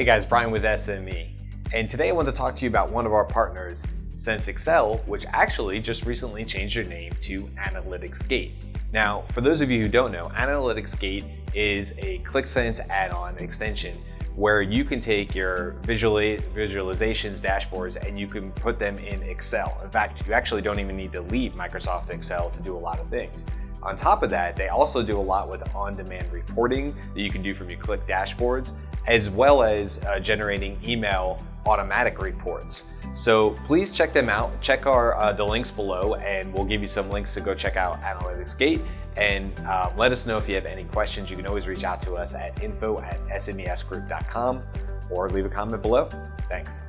Hey guys, Brian with SME, and today I want to talk to you about one of our partners, Sense Excel, which actually just recently changed their name to AnalyticsGate. Now, for those of you who don't know, AnalyticsGate is a Qlik Sense add-on extension where you can take your visualizations, dashboards, and you can put them in Excel. In fact, you actually don't even need to leave Microsoft Excel to do a lot of things. On top of that, they also do a lot with on-demand reporting that you can do from your Qlik dashboards, as well as generating email automatic reports. So please check them out. Check the links below, and we'll give you some links to go check out AnalyticsGate. And let us know if you have any questions. You can always reach out to us at info@smesgroup.com or leave a comment below. Thanks.